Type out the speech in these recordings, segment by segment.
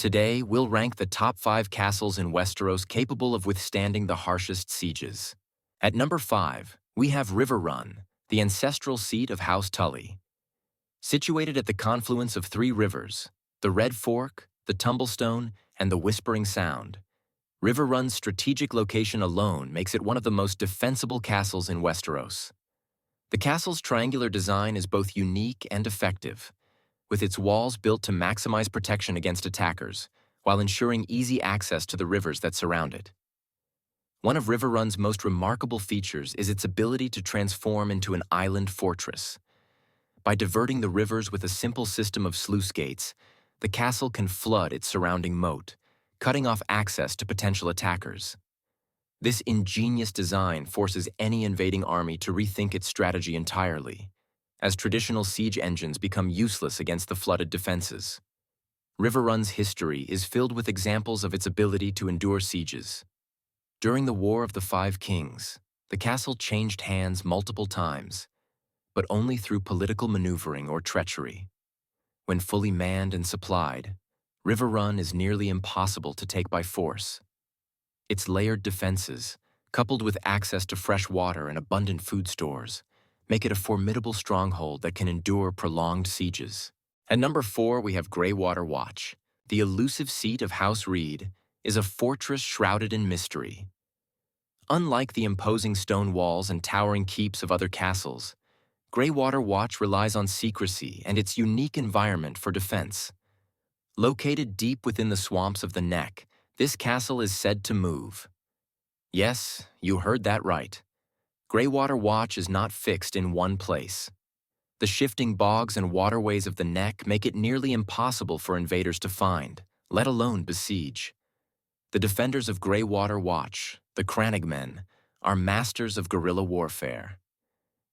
Today, we'll rank the top 5 castles in Westeros capable of withstanding the harshest sieges. At number 5, we have Riverrun, the ancestral seat of House Tully. Situated at the confluence of 3 rivers, the Red Fork, the Tumblestone, and the Whispering Sound, Riverrun's strategic location alone makes it one of the most defensible castles in Westeros. The castle's triangular design is both unique and effective, with its walls built to maximize protection against attackers, while ensuring easy access to the rivers that surround it. One of Riverrun's most remarkable features is its ability to transform into an island fortress. By diverting the rivers with a simple system of sluice gates, the castle can flood its surrounding moat, cutting off access to potential attackers. This ingenious design forces any invading army to rethink its strategy entirely, as traditional siege engines become useless against the flooded defenses. Riverrun's history is filled with examples of its ability to endure sieges. During the War of the Five Kings, the castle changed hands multiple times, but only through political maneuvering or treachery. When fully manned and supplied, Riverrun is nearly impossible to take by force. Its layered defenses, coupled with access to fresh water and abundant food stores, make it a formidable stronghold that can endure prolonged sieges. At number 4, we have Greywater Watch. The elusive seat of House Reed is a fortress shrouded in mystery. Unlike the imposing stone walls and towering keeps of other castles, Greywater Watch relies on secrecy and its unique environment for defense. Located deep within the swamps of the Neck, this castle is said to move. Yes, you heard that right. Greywater Watch is not fixed in one place. The shifting bogs and waterways of the Neck make it nearly impossible for invaders to find, let alone besiege. The defenders of Greywater Watch, the Crannogmen, are masters of guerrilla warfare.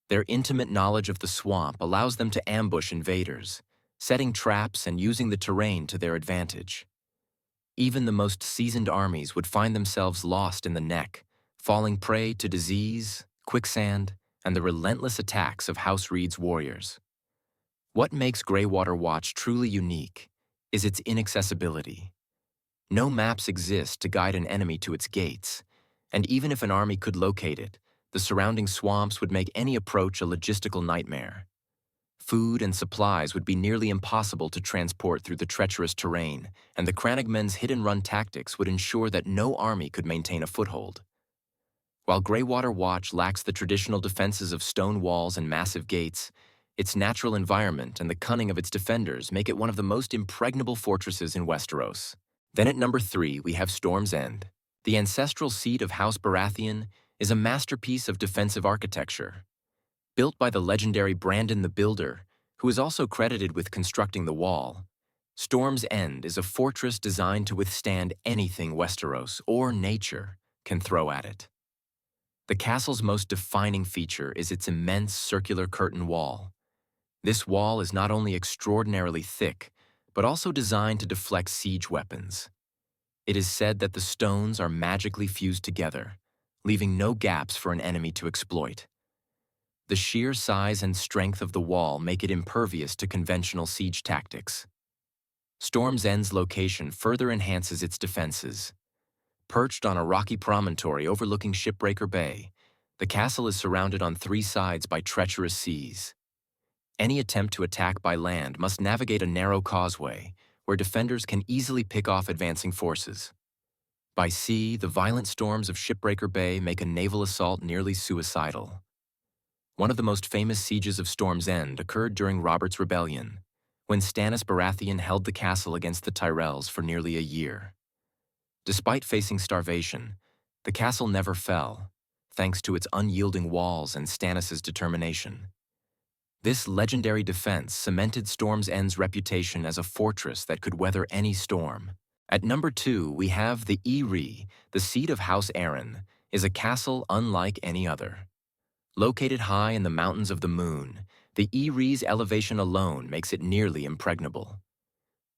Their intimate knowledge of the swamp allows them to ambush invaders, setting traps and using the terrain to their advantage. Even the most seasoned armies would find themselves lost in the Neck, falling prey to disease, quicksand, and the relentless attacks of House Reed's warriors. What makes Greywater Watch truly unique is its inaccessibility. No maps exist to guide an enemy to its gates, and even if an army could locate it, the surrounding swamps would make any approach a logistical nightmare. Food and supplies would be nearly impossible to transport through the treacherous terrain, and the Crannogmen's hit-and-run tactics would ensure that no army could maintain a foothold. While Greywater Watch lacks the traditional defenses of stone walls and massive gates, its natural environment and the cunning of its defenders make it one of the most impregnable fortresses in Westeros. Then at number 3, we have Storm's End. The ancestral seat of House Baratheon is a masterpiece of defensive architecture. Built by the legendary Brandon the Builder, who is also credited with constructing the wall, Storm's End is a fortress designed to withstand anything Westeros or nature can throw at it. The castle's most defining feature is its immense circular curtain wall. This wall is not only extraordinarily thick, but also designed to deflect siege weapons. It is said that the stones are magically fused together, leaving no gaps for an enemy to exploit. The sheer size and strength of the wall make it impervious to conventional siege tactics. Storm's End's location further enhances its defenses. Perched on a rocky promontory overlooking Shipbreaker Bay, the castle is surrounded on 3 sides by treacherous seas. Any attempt to attack by land must navigate a narrow causeway, where defenders can easily pick off advancing forces. By sea, the violent storms of Shipbreaker Bay make a naval assault nearly suicidal. One of the most famous sieges of Storm's End occurred during Robert's Rebellion, when Stannis Baratheon held the castle against the Tyrells for nearly a year. Despite facing starvation, the castle never fell, thanks to its unyielding walls and Stannis' determination. This legendary defense cemented Storm's End's reputation as a fortress that could weather any storm. At number 2, we have the Eyrie, the seat of House Arryn, is a castle unlike any other. Located high in the Mountains of the Moon, the Eyrie's elevation alone makes it nearly impregnable.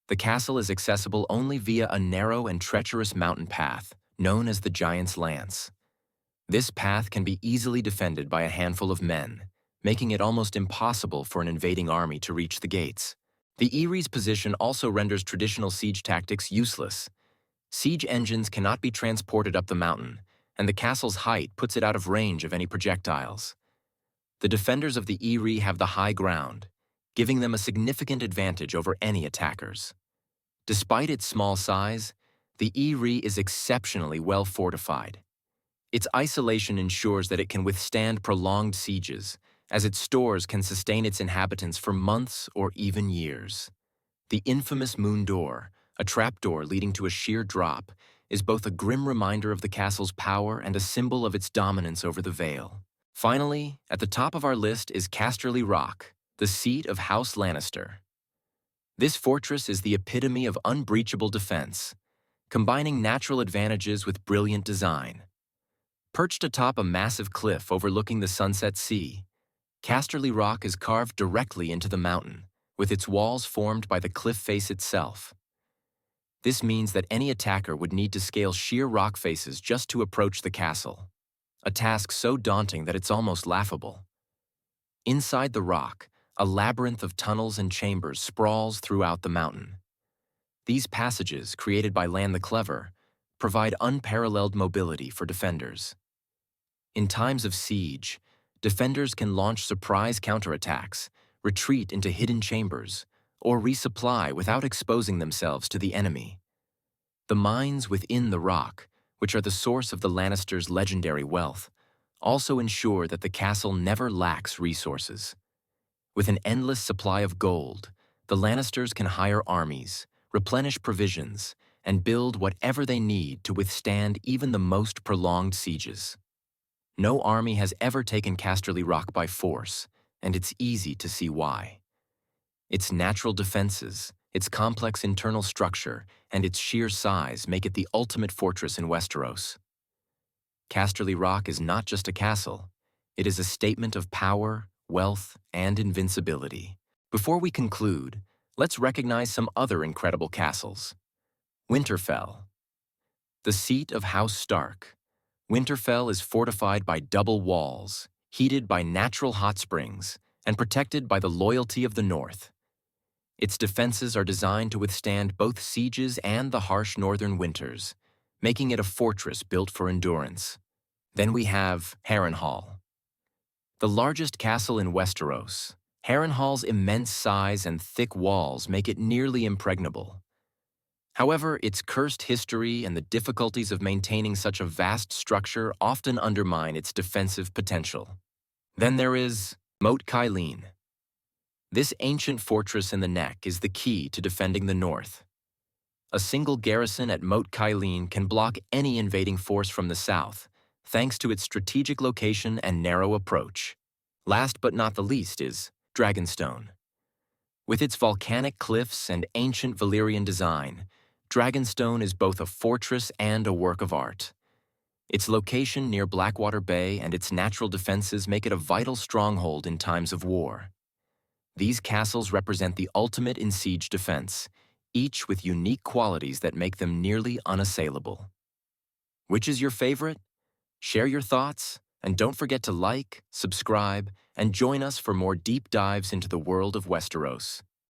The castle is accessible only via a narrow and treacherous mountain path, known as the Giant's Lance. This path can be easily defended by a handful of men, making it almost impossible for an invading army to reach the gates. The Eyrie's position also renders traditional siege tactics useless. Siege engines cannot be transported up the mountain, and the castle's height puts it out of range of any projectiles. The defenders of the Eyrie have the high ground, giving them a significant advantage over any attackers. Despite its small size, the Eyrie is exceptionally well fortified. Its isolation ensures that it can withstand prolonged sieges, as its stores can sustain its inhabitants for months or even years. The infamous Moon Door, a trapdoor leading to a sheer drop, is both a grim reminder of the castle's power and a symbol of its dominance over the Vale. Finally, at the top of our list is Casterly Rock, the seat of House Lannister. This fortress is the epitome of unbreachable defense, combining natural advantages with brilliant design. Perched atop a massive cliff overlooking the Sunset Sea, Casterly Rock is carved directly into the mountain, with its walls formed by the cliff face itself. This means that any attacker would need to scale sheer rock faces just to approach the castle, a task so daunting that it's almost laughable. Inside the rock, a labyrinth of tunnels and chambers sprawls throughout the mountain. These passages, created by Lan the Clever, provide unparalleled mobility for defenders. In times of siege, defenders can launch surprise counterattacks, retreat into hidden chambers, or resupply without exposing themselves to the enemy. The mines within the rock, which are the source of the Lannisters' legendary wealth, also ensure that the castle never lacks resources. With an endless supply of gold, the Lannisters can hire armies, replenish provisions, and build whatever they need to withstand even the most prolonged sieges. No army has ever taken Casterly Rock by force, and it's easy to see why. Its natural defenses, its complex internal structure, and its sheer size make it the ultimate fortress in Westeros. Casterly Rock is not just a castle, it is a statement of power, wealth, and invincibility. Before we conclude, let's recognize some other incredible castles. Winterfell. The seat of House Stark, Winterfell is fortified by double walls, heated by natural hot springs, and protected by the loyalty of the North. Its defenses are designed to withstand both sieges and the harsh northern winters, making it a fortress built for endurance. Then we have Harrenhal. The largest castle in Westeros, Harrenhal's immense size and thick walls make it nearly impregnable. However, its cursed history and the difficulties of maintaining such a vast structure often undermine its defensive potential. Then there is Moat Cailin. This ancient fortress in the Neck is the key to defending the north. A single garrison at Moat Cailin can block any invading force from the south, thanks to its strategic location and narrow approach. Last but not the least is Dragonstone. With its volcanic cliffs and ancient Valyrian design, Dragonstone is both a fortress and a work of art. Its location near Blackwater Bay and its natural defenses make it a vital stronghold in times of war. These castles represent the ultimate in siege defense, each with unique qualities that make them nearly unassailable. Which is your favorite? Share your thoughts, and don't forget to like, subscribe, and join us for more deep dives into the world of Westeros.